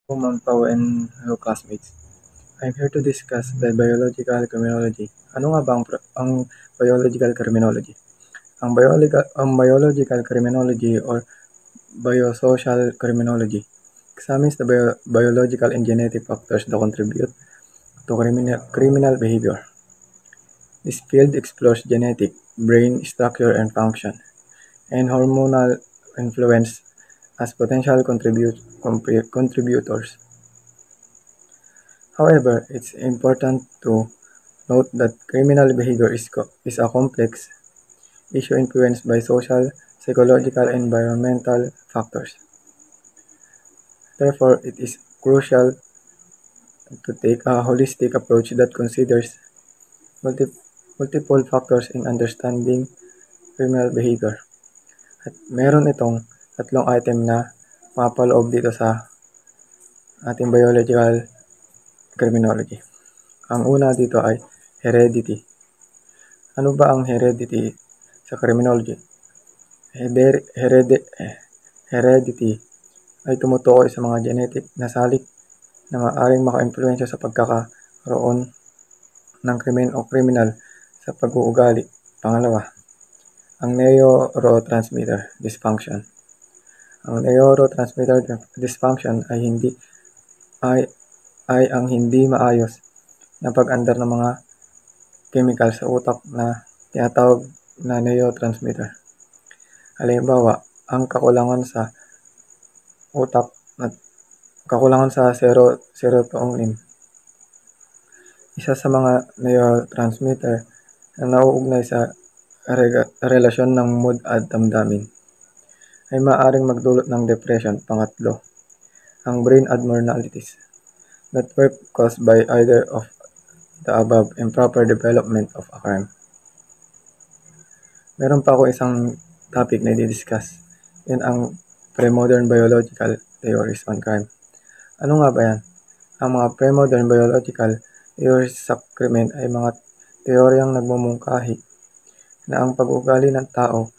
Mampaw and hello classmates. I'm here to discuss the biological criminology. Ano nga ba ang biological criminology? Ang biological criminology or biosocial criminology examines the biological and genetic factors that contribute to criminal behavior. This field explores genetic, brain structure and function, and hormonal influence as potential contributors. However, it's important to note that criminal behavior is a complex issue influenced by social, psychological, and environmental factors. Therefore, it is crucial to take a holistic approach that considers multi- multiple factors in understanding criminal behavior. At meron itong tatlong item na mapaloob dito sa ating biological criminology. Ang una dito ay heredity. Ano ba ang heredity sa criminology? Heredity ay tumutukoy sa mga genetic na salik na maaaring maka-impluwensya sa pagkakaroon ng krimen o kriminal sa pag-uugali. Pangalawa, ang neurotransmitter dysfunction. Ang neurotransmitter dysfunction ay ang hindi maayos na pag-andar ng mga chemical sa utak na tinatawag na neurotransmitter. Halimbawa, ang kakulangan sa utak at kakulangan sa serotonin. Isa sa mga neurotransmitter na nauugnay sa relasyon ng mood at damdamin ay maaaring magdulot ng depression. Pangatlo, ang brain abnormalities that were caused by either of the above improper development of a crime. Meron pa ako isang topic na i-discuss. Yan ang pre-modern biological theories on crime. Ano nga ba yan? Ang mga pre-modern biological theories sa krimen ay mga teoryang nagmumungkahi na ang pag-uugali ng tao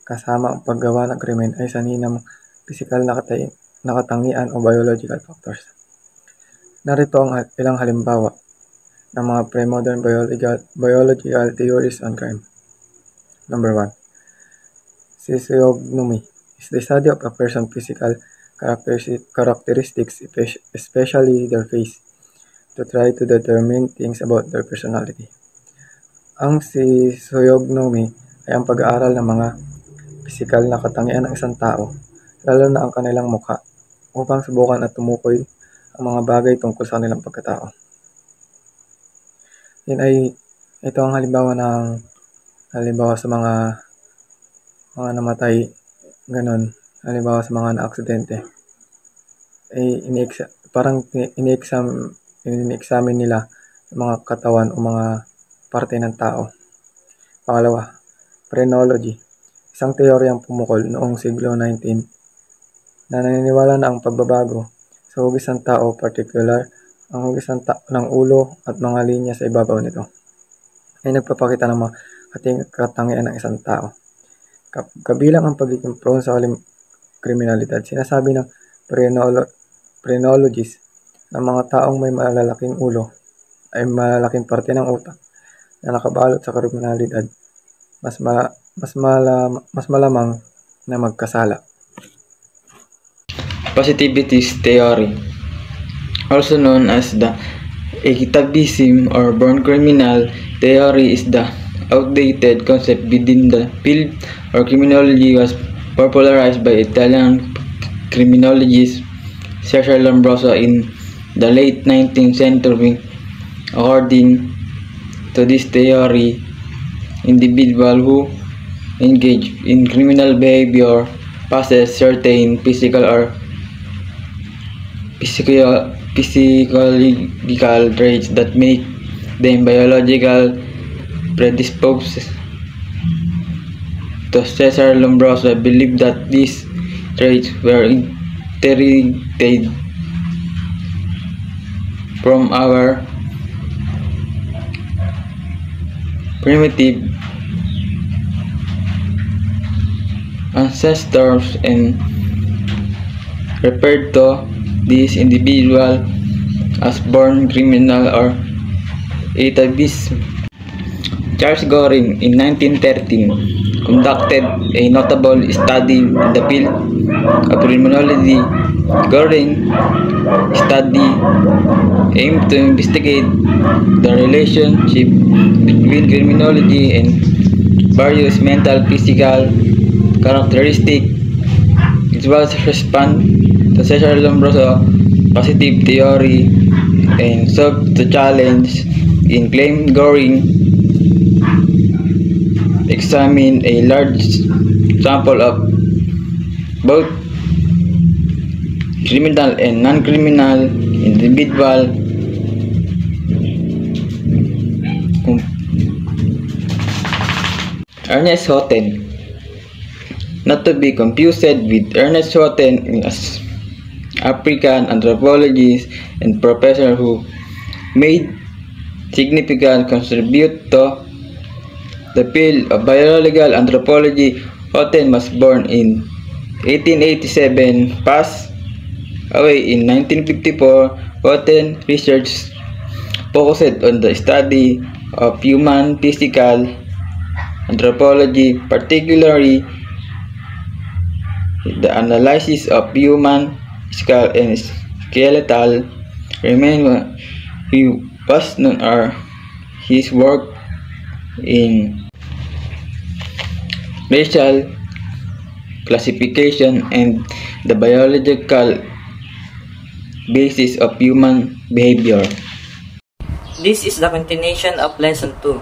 kasama ang paggawa ng krimen ay sanhi ng pisikal na katangian o biological factors. Narito ang ilang halimbawa ng mga pre-modern biological theories on crime. Number 1. Physiognomy is the study of a person's physical characteristics, especially their face, to try to determine things about their personality. Ang physiognomy ay ang pag-aaral ng mga pisikal na katangian ng isang tao, lalo na ang kanilang mukha, upang subukan at tumukoy ang mga bagay tungkol sa kanilang pagkatao. Ito ang halimbawa sa mga namatay, ganun, halimbawa sa mga na-aksidente. Parang ini-examine nila yung mga katawan o mga parte ng tao. Pangalawa, phrenology. Isang teoryang pumukol noong siglo XIX na naniniwala na ang pagbabago sa hugis ng tao, particular ang hugis ng ulo at mga linya sa ibabaw nito, ay nagpapakita ng mga katangian ng isang tao. Kabilang ang pagiging prone sa kriminalidad. Sinasabi ng phrenologists na mga taong may malalaking ulo ay malalaking parte ng utak na nakabalot sa kriminalidad, mas malamang na magkasala. Positivity theory, also known as the activism or born criminal theory, is the outdated concept within the field or criminology. Was popularized by Italian criminologist Cesare Lombroso in the late 19th century. According to this theory, individuals who engage in criminal behavior possess certain physical or physiological traits that make them biological predisposed to. Cesare Lombroso believed that these traits were inherited from our primitive ancestors and referred to this individual as born criminal or atavism. Charles Goring in 1913 conducted a notable study in the field of criminology. Goring study aimed to investigate the relationship between criminology and various mental physical characteristics. It was a response to Cesar Lombroso's positive theory and sought to challenge in claim. Goring examined a large sample of both criminal and non-criminal individual Ernest Houghton, not to be confused with Ernest Houghton, as African anthropologist and professor who made significant contribute to the field of biological anthropology. Houghton was born in 1887, passed away in 1954. Houghton research focused on the study of human physical anthropology, particularly the analysis of human skull and skeletal remains. He was known for his work in racial classification and the biological basis of human behavior. This is the continuation of Lesson 2.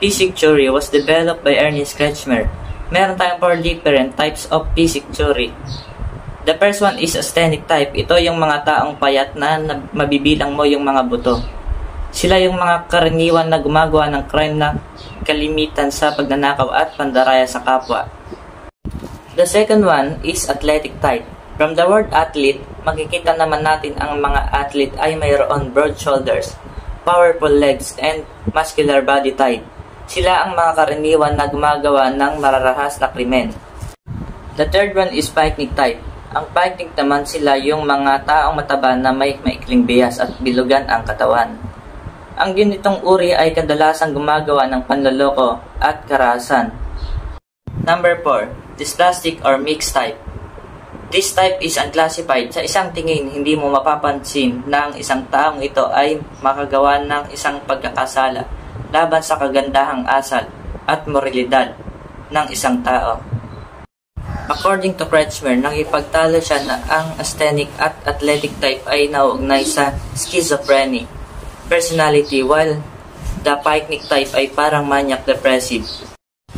Physics theory was developed by Ernest Kretschmer. Meron tayong 4 different types of physics theory. The first one is asthenic type. Ito yung mga taong payat na mabibilang mo yung mga buto. Sila yung mga karaniwan na gumagawa ng crime na kalimitan sa pagnanakaw at pandaraya sa kapwa. The second one is athletic type. From the word athlete, makikita naman natin ang mga athlete ay mayroon broad shoulders, powerful legs, and muscular body type. Sila ang mga karaniwan na gumagawa ng mararahas na krimen. The third one is picnic type. Ang picnic naman sila yung mga taong mataba na may maikling bihas at bilugan ang katawan. Ang ganitong uri ay kadalasang gumagawa ng panloloko at karahasan. Number 4, dysplastic or mixed type. This type is unclassified. Sa isang tingin, hindi mo mapapansin na ang isang taong ito ay makagawa ng isang pagkakasala laban sa kagandahang asal at moralidad ng isang tao. According to Kretschmer, nakipagtalo siya na ang asthenic at athletic type ay nauugnay sa schizophrenic personality, while the picnic type ay parang maniac depressive.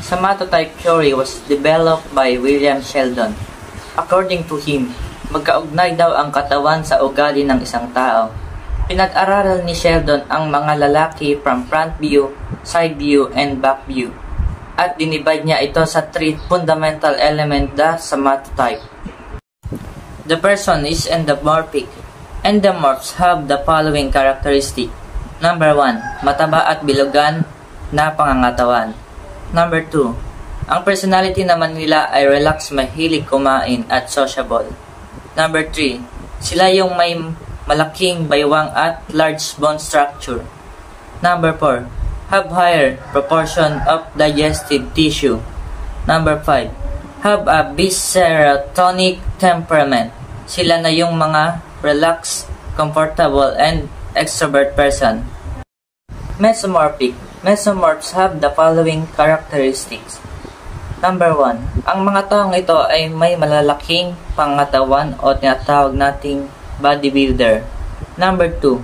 Somatotype theory was developed by William Sheldon. According to him, magkaugnay daw ang katawan sa ugali ng isang tao. Pinag-aralan ni Sheldon ang mga lalaki from front view, side view, and back view. At dinivide niya ito sa 3 fundamental elements the somatotype. The person is endomorphic. Endomorphs have the following characteristic. Number 1, mataba at bilugan na pangangatawan. Number 2, ang personality naman nila ay relaxed, mahilig kumain at sociable. Number 3, sila yung may malaking baywang at large bone structure. Number 4, have higher proportion of digestive tissue. Number 5, have a visceral tonic temperament. Sila na yung mga relaxed, comfortable, and extrovert person. Mesomorphic. Mesomorphs have the following characteristics. Number 1, ang mga taong ito ay may malalaking pangatawan o tinatawag nating bodybuilder. Number 2,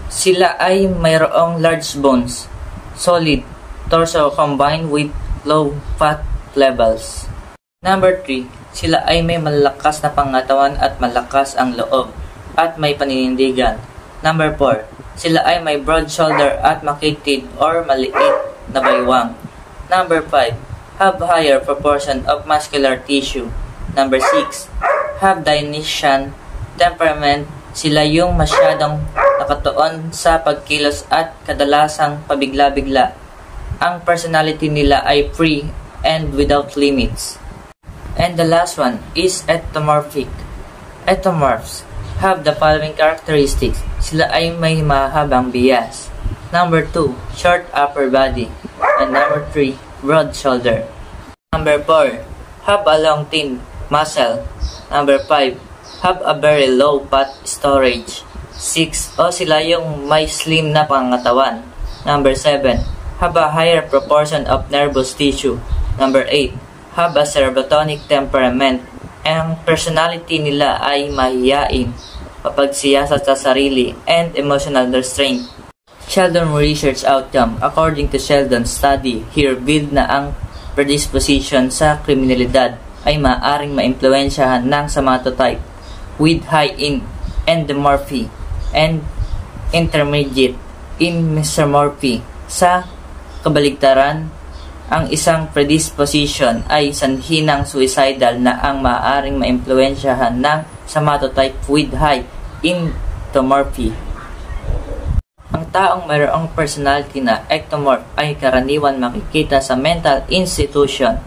sila ay mayroong large bones, solid torso combined with low fat levels. Number 3, sila ay may malakas na pangatawan at malakas ang loob at may paninindigan. Number 4, sila ay may broad shoulder at makitid or maliit na baywang. Number 5, have higher proportion of muscular tissue. Number 6, have Dionysian temperament. Sila yung masyadong nakatuon sa pagkilos at kadalasang pabigla-bigla. Ang personality nila ay free and without limits. And the last one is ectomorphic. Ectomorphs have the following characteristics. Sila ay may mahabang bias. Number 2, short upper body. And number 3, broad shoulder. Number 4, have a long thin muscle. Number 5, have a very low fat storage. 6, sila yung may slim na pangatawan. Number 7, have a higher proportion of nervous tissue. Number 8, have a serotonic temperament. Ang personality nila ay mahiyain, mapagsiyasat sa sarili, and emotional restraint. Sheldon research outcome. According to Sheldon's study, he revealed na ang predisposition sa kriminalidad ay maaaring maimpluwensyahan ng somatotype with high in endomorphy and intermediate in mesomorphy. Sa kabaligtaran, ang isang predisposition ay sanhi ng suicidal na ang maaaring maimpluwensyahan ng somatotype with high endomorphy. Ang taong mayroong personality na ectomorph ay karaniwan makikita sa mental institution.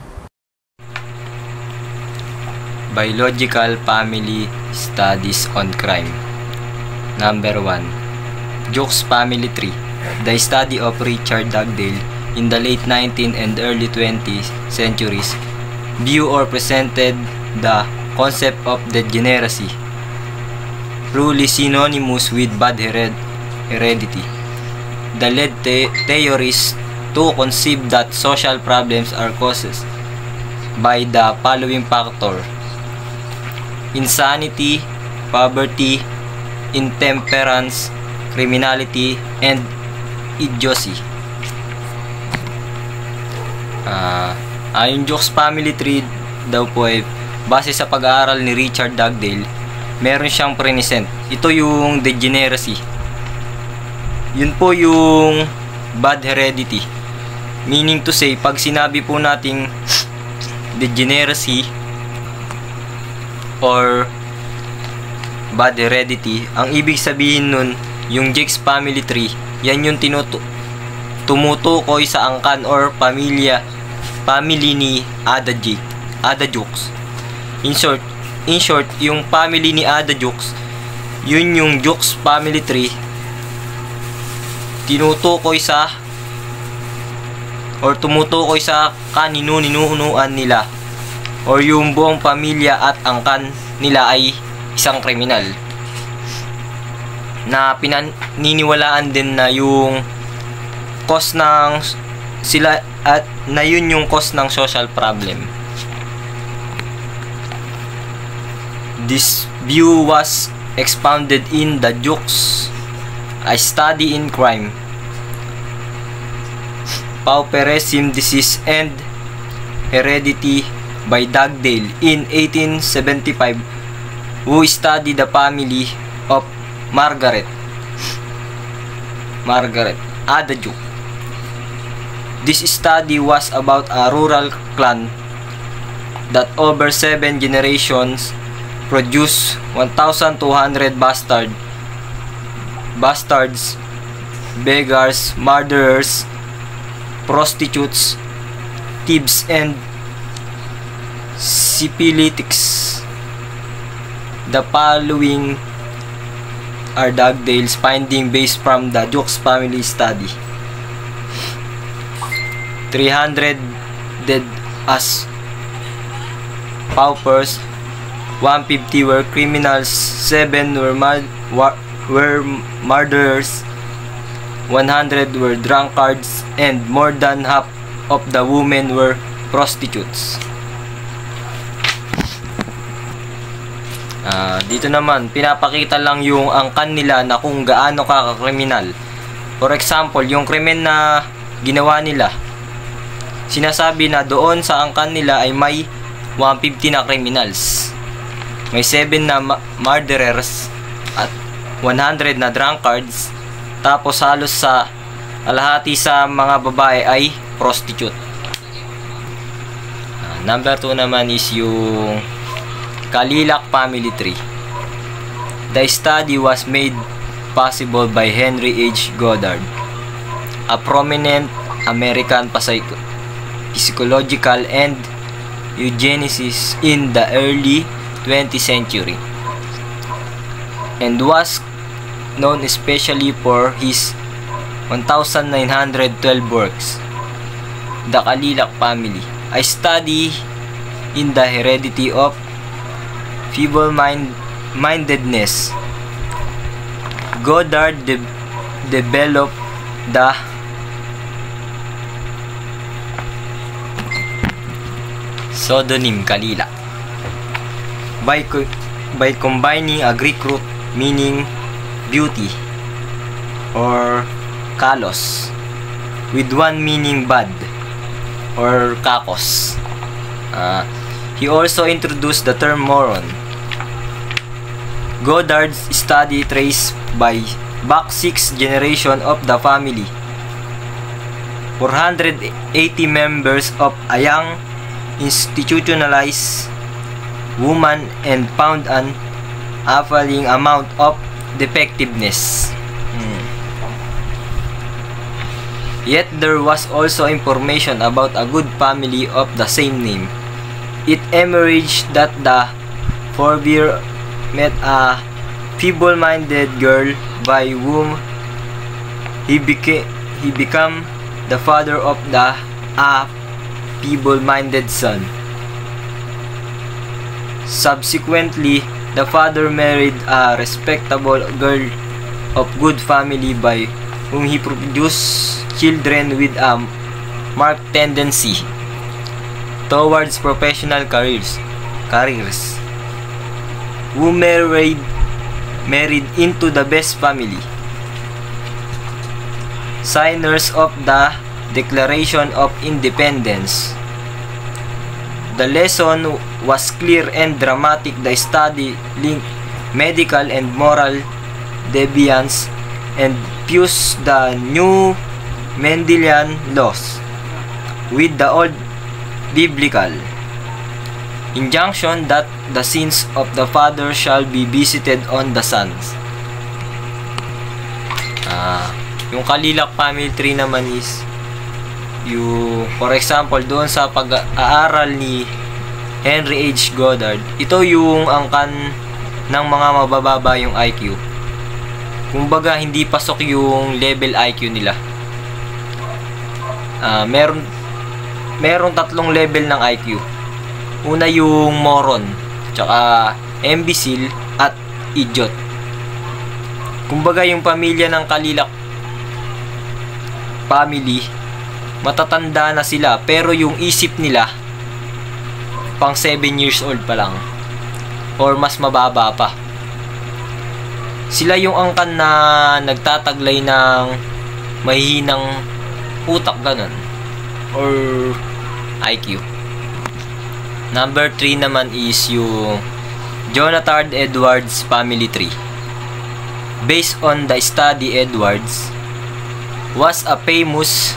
Biological Family Studies on Crime. Number 1. Jukes Family Tree. The study of Richard Dugdale in the late 19th and early 20th centuries view or presented the concept of degeneracy, truly synonymous with bad heredity. The led theories to conceive that social problems are caused by the following factor: insanity, poverty, intemperance, criminality, and idiocy. Yung Jukes Family Tree daw po ay base sa pag-aaral ni Richard Dugdale. Meron siyang present. Ito yung degeneracy. Yun po yung bad heredity. Meaning to say, pag sinabi po nating degeneracy or bad heredity, ang ibig sabihin nun, yung Jukes Family Tree, yan yung tumutukoy sa angkan or family ni Ada Jukes. In short, yung family ni Ada Jukes, yun yung Jukes Family Tree, tumutukoy sa kanino-ninuunuan nila, or yung buong pamilya at angkan nila ay isang kriminal, na pinaniniwalaan din na yung cause ng sila at na yun yung cause ng social problem. This view was expounded in the Jukes, A Study in Crime, Pauperism, Disease, and Heredity by Dugdale in 1875, who studied the family of Margaret Ada Jukes. This study was about a rural clan that over 7 generations produced 1,200 bastards, beggars, murderers, prostitutes, thieves, and syphilitics. The following are Dugdale's findings based from the Jukes family study. 300 dead as paupers, 150 were criminals, 7 were murderers, 100 were drunkards, and more than half of the women were prostitutes. Dito naman, pinapakita lang yung angkan nila na kung gaano kakakriminal. For example, yung krimen na ginawa nila, sinasabi na doon sa angkan nila ay may 150 na criminals, may 7 na murderers, at 100 na drunkards, tapos halos sa alahati sa mga babae ay prostitute. Number 2 naman is yung Cadillac Family Tree. The study was made possible by Henry H. Goddard, a prominent American psychological and eugenicist in the early 20th century. and was known especially for his 1912 works. The Kalilak family. A study in the heredity of feeble-mindedness. Goddard developed the pseudonym Kalila by combining a Greek root meaning beauty or kalos with one meaning bad or kakos. He also introduced the term moron. Goddard's study traced back 6 generations of the family, 480 members of a young institutionalized woman, and found an appalling amount of defectiveness. Yet there was also information about a good family of the same name. It emerged that the forebear met a feeble-minded girl by whom he became the father of a feeble-minded son. Subsequently, the father married a respectable girl of good family by whom he produced children with a marked tendency towards professional careers who married into the best family. Signers of the Declaration of Independence. The lesson was clear and dramatic. The study linked medical and moral deviance and fused the new Mendelian laws with the old biblical injunction that the sins of the father shall be visited on the sons. Yung Kalilak family tree naman is yung, for example, doon sa pag-aaral ni Henry H. Goddard, ito yung angkan ng mga mabababa yung IQ. Kumbaga, hindi pasok yung level IQ nila. Meron 3 level ng IQ. Una yung moron, tsaka imbecile at idiot. Kumbaga yung pamilya ng Kalilak family, matatanda na sila pero yung isip nila pang 7 years old pa lang or mas mababa pa. Sila yung angkan na nagtataglay ng mahihinang utak, ganun, or IQ. Number 3 naman is yung Jonathan Edwards family tree. Based on the study, Edwards was a famous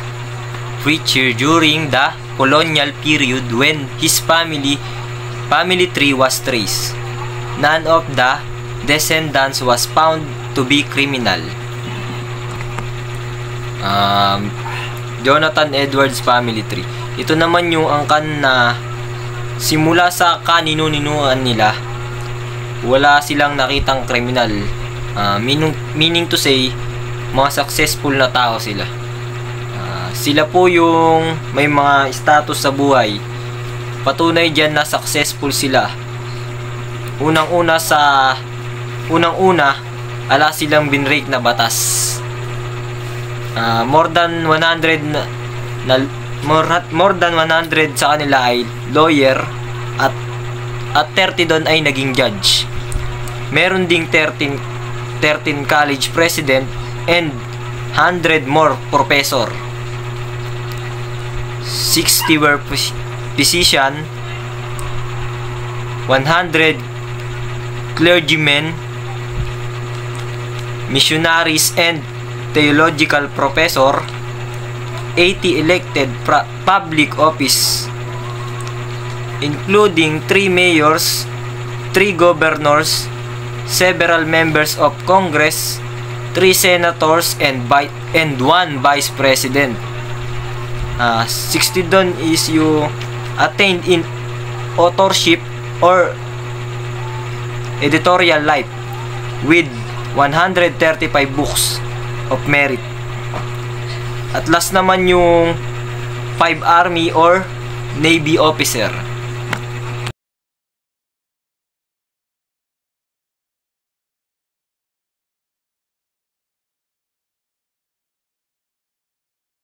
preacher during the colonial period when his family tree was traced. None of the descendants was found to be criminal. Jonathan Edwards family tree. Ito naman yung angkan na simula sa kanino-ninuan nila, wala silang nakitang kriminal. Meaning to say, mga successful na tao sila. Sila po yung may mga status sa buhay. Patunay dyan na successful sila. Unang-una, ala silang binrake na batas. More than 100 sa kanila ay lawyer at 30 doon ay naging judge. Meron ding 13 college president and 100 more professor. 60 were physician, 100 clergymen, missionaries and theological professor, 80 elected public office, including 3 mayors, 3 governors, several members of Congress, 3 senators, and 1 vice president. 60 doon is you attained in authorship or editorial life. with 135 books of merit. At last naman yung 5 Army or Navy officer.